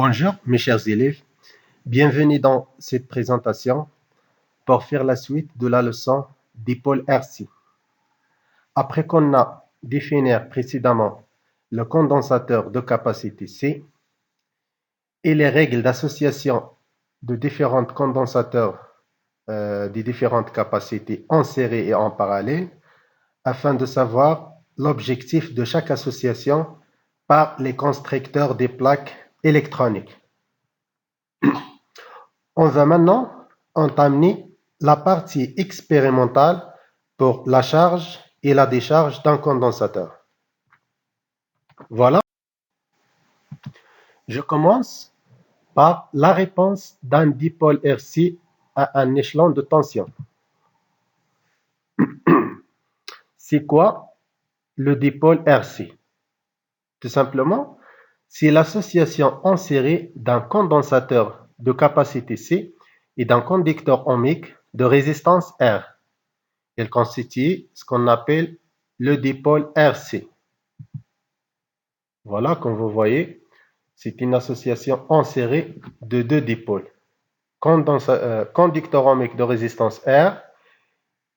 Bonjour mes chers élèves, bienvenue dans cette présentation pour faire la suite de la leçon dipôle RC. Après qu'on a défini précédemment le condensateur de capacité C et les règles d'association de différents condensateurs des différentes capacités en série et en parallèle, afin de savoir l'objectif de chaque association par les constructeurs des plaques électroniques. On va maintenant entamer la partie expérimentale pour la charge et la décharge d'un condensateur. Voilà. Je commence par la réponse d'un dipôle RC à un échelon de tension. C'est quoi le dipôle RC? Tout simplement, c'est l'association en série d'un condensateur de capacité C et d'un conducteur ohmique de résistance R. Elle constitue ce qu'on appelle le dipôle RC. Voilà, comme vous voyez, c'est une association en série de deux dipôles. Conducteur ohmique de résistance R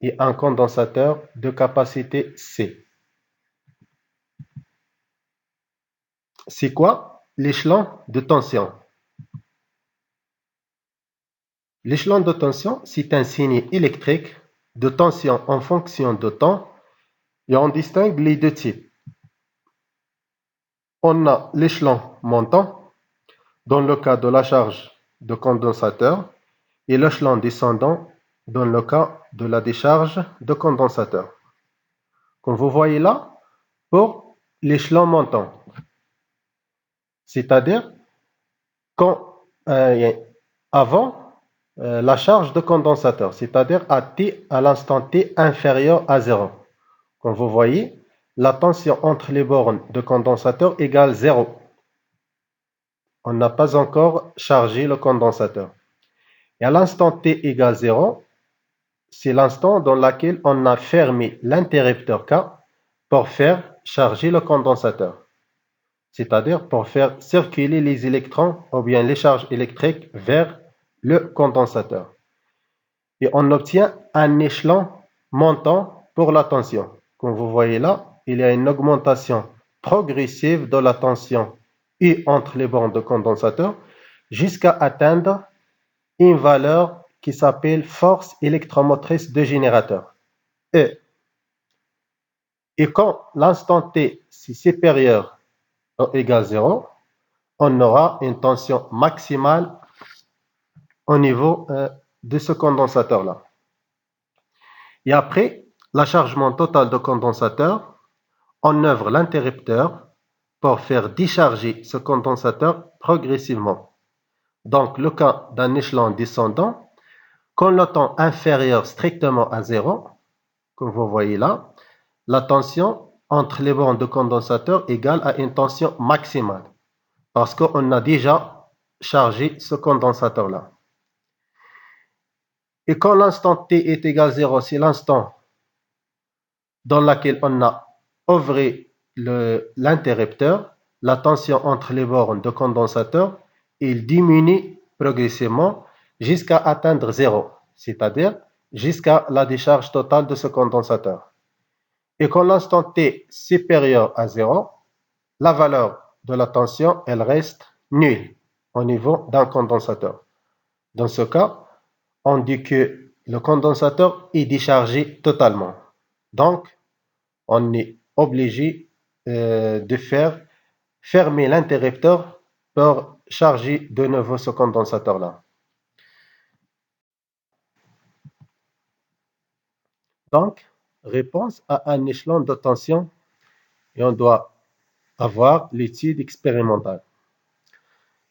et un condensateur de capacité C. C'est quoi l'échelon de tension? L'échelon de tension, c'est un signe électrique de tension en fonction de temps et on distingue les deux types. On a l'échelon montant dans le cas de la charge de condensateur et l'échelon descendant dans le cas de la décharge de condensateur. Comme vous voyez là, pour l'échelon montant, c'est-à-dire avant la charge de condensateur, c'est-à-dire à l'instant t inférieur à 0. Comme vous voyez, la tension entre les bornes de condensateur égale 0. On n'a pas encore chargé le condensateur. Et à l'instant t égale 0, c'est l'instant dans lequel on a fermé l'interrupteur K pour faire charger le condensateur. C'est-à-dire pour faire circuler les électrons ou bien les charges électriques vers le condensateur. Et on obtient un échelon montant pour la tension. Comme vous voyez là, il y a une augmentation progressive de la tension U entre les bornes de condensateur jusqu'à atteindre une valeur qui s'appelle force électromotrice de générateur, E. Et quand l'instant T est supérieur ou égal à 0, on aura une tension maximale au niveau de ce condensateur-là. Et après la chargement total de condensateur, on ouvre l'interrupteur pour faire décharger ce condensateur progressivement. Donc, le cas d'un échelon descendant, quand le temps inférieur strictement à 0, comme vous voyez là, la tension entre les bornes de condensateur égale à une tension maximale, parce qu'on a déjà chargé ce condensateur-là. Et quand l'instant t est égal à 0, c'est l'instant dans lequel on a ouvert l'interrupteur, la tension entre les bornes de condensateur, il diminue progressivement jusqu'à atteindre 0, c'est-à-dire jusqu'à la décharge totale de ce condensateur. Et quand l'instant t est supérieur à 0, la valeur de la tension, elle reste nulle au niveau d'un condensateur. Dans ce cas, on dit que le condensateur est déchargé totalement. Donc, on est obligé de faire fermer l'interrupteur pour charger de nouveau ce condensateur-là. Donc, réponse à un échelon de tension et on doit avoir l'étude expérimentale.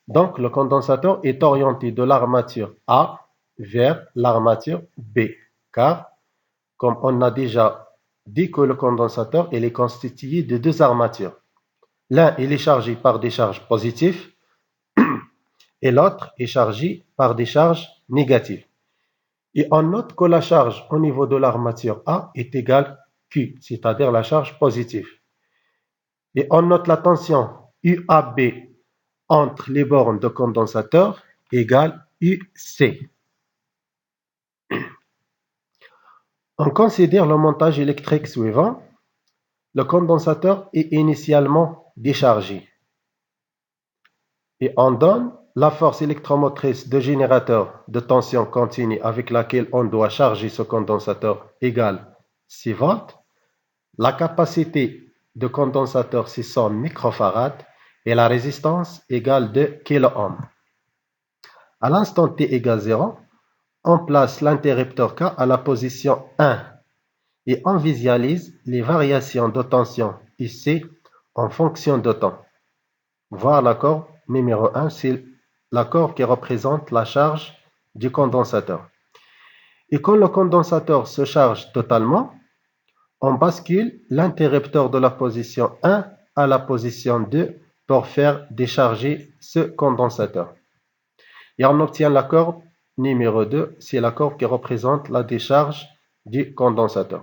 Donc, le condensateur est orienté de l'armature A vers l'armature B, car, comme on a déjà dit que le condensateur il est constitué de deux armatures. L'un il est chargé par des charges positives et l'autre est chargé par des charges négatives. Et on note que la charge au niveau de l'armature A est égale Q, c'est-à-dire la charge positive. Et on note la tension UAB entre les bornes de condensateur égale UC. On considère le montage électrique suivant. Le condensateur est initialement déchargé et on donne la force électromotrice de générateur de tension continue avec laquelle on doit charger ce condensateur égale 6 volts. La capacité de condensateur 600 microfarads et la résistance égale 2 kΩ. À l'instant t égale 0, on place l'interrupteur K à la position 1 et on visualise les variations de tension ici en fonction de temps. Voir l'accord numéro 1, c'est l'accord qui représente la charge du condensateur. Et quand le condensateur se charge totalement, on bascule l'interrupteur de la position 1 à la position 2 pour faire décharger ce condensateur. Et on obtient l'accord numéro 2, c'est l'accord qui représente la décharge du condensateur.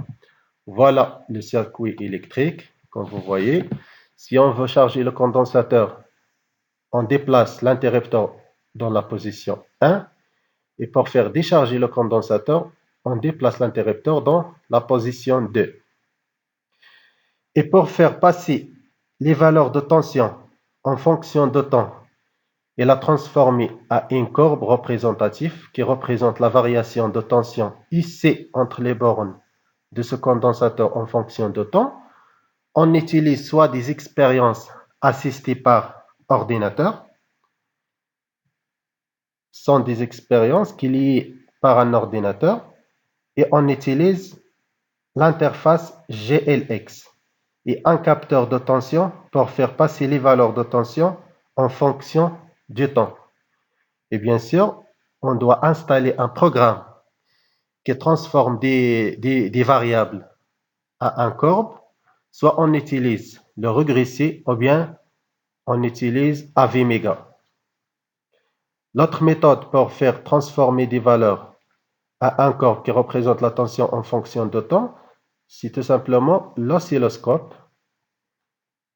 Voilà le circuit électrique, comme vous voyez. Si on veut charger le condensateur, on déplace l'interrupteur dans la position 1. Et pour faire décharger le condensateur, on déplace l'interrupteur dans la position 2. Et pour faire passer les valeurs de tension en fonction de temps et la transformer à une courbe représentative qui représente la variation de tension IC entre les bornes de ce condensateur en fonction de temps, on utilise soit des expériences assistées par ordinateur, sont des expériences qui liées par un ordinateur, et on utilise l'interface GLX et un capteur de tension pour faire passer les valeurs de tension en fonction du temps. Et bien sûr, on doit installer un programme qui transforme des variables à un courbe, soit on utilise le régressé ou bien on utilise AVMega. L'autre méthode pour faire transformer des valeurs à un courbe qui représente la tension en fonction de temps, c'est tout simplement l'oscilloscope.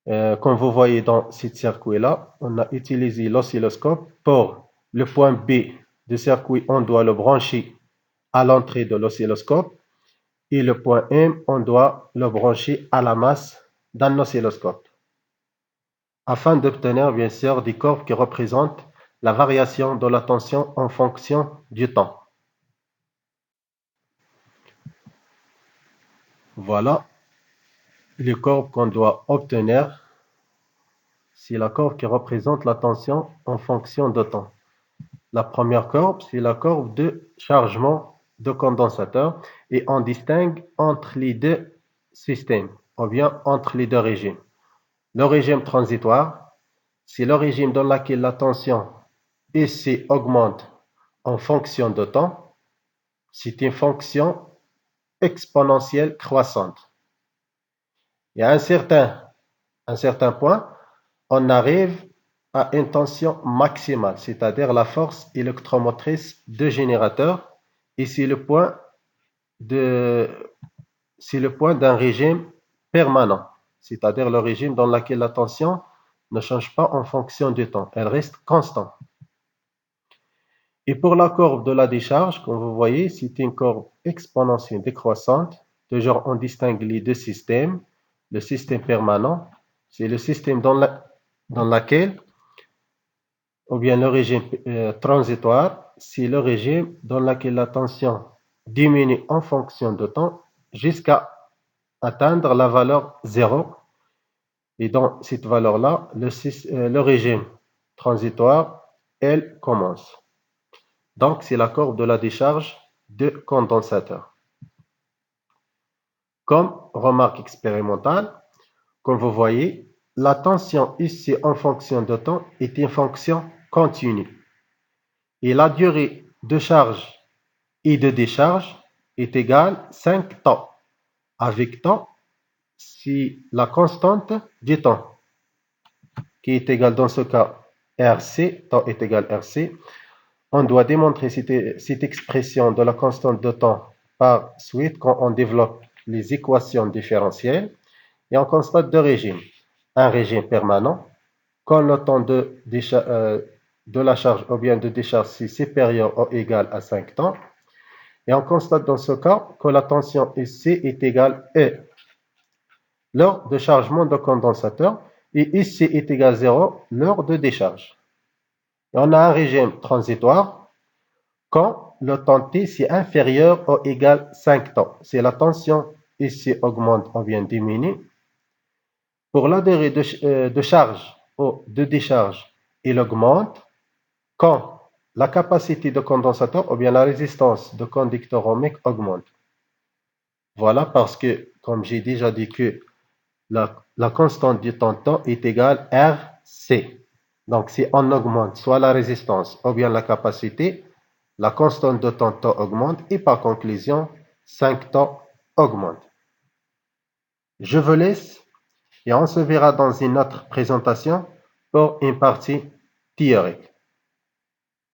Comme vous voyez dans ce circuit-là, on a utilisé l'oscilloscope. Pour le point B du circuit, on doit le brancher à l'entrée de l'oscilloscope. Et le point M, on doit le brancher à la masse d'un oscilloscope. Afin d'obtenir bien sûr des courbes qui représentent la variation de la tension en fonction du temps. Voilà les courbes qu'on doit obtenir. C'est la courbe qui représente la tension en fonction de temps. La première courbe, c'est la courbe de chargement de condensateur et on distingue entre les deux systèmes, ou bien entre les deux régimes. Le régime transitoire, c'est le régime dans lequel la tension ici augmente en fonction de temps. C'est une fonction exponentielle croissante. Et à un certain point, on arrive à une tension maximale, c'est-à-dire la force électromotrice de générateur, et c'est le point d'un régime permanent, c'est-à-dire le régime dans lequel la tension ne change pas en fonction du temps, elle reste constante. Et pour la courbe de la décharge, comme vous voyez, c'est une courbe exponentielle décroissante. Toujours, on distingue les deux systèmes. Le système permanent, c'est le système dans lequel, ou bien le régime transitoire, c'est le régime dans lequel la tension diminue en fonction de temps jusqu'à atteindre la valeur 0. Et dans cette valeur-là, le régime transitoire, elle commence. Donc, c'est la courbe de la décharge de condensateur. Comme remarque expérimentale, comme vous voyez, la tension ici en fonction de temps est une fonction continue. Et la durée de charge et de décharge est égale à 5 temps. Avec temps, c'est la constante du temps, qui est égale dans ce cas RC, temps est égal à RC. On doit démontrer cette expression de la constante de temps par suite quand on développe les équations différentielles et on constate deux régimes. Un régime permanent quand le temps de la charge ou bien de décharge est supérieur ou égal à 5 temps. Et on constate dans ce cas que la tension ici est égale E lors de chargement de condensateur et ici est égal à 0 lors de décharge. Et on a un régime transitoire quand le temps T est inférieur ou égal à 5 temps. Si la tension ici augmente ou bien diminue, pour la durée de charge ou de décharge, il augmente quand la capacité de condensateur ou bien la résistance de conducteur ohmique augmente. Voilà parce que, comme j'ai déjà dit que la constante du temps est égale à RC. Donc, si on augmente soit la résistance ou bien la capacité, la constante de temps augmente et par conclusion, 5 temps augmente. Je vous laisse et on se verra dans une autre présentation pour une partie théorique.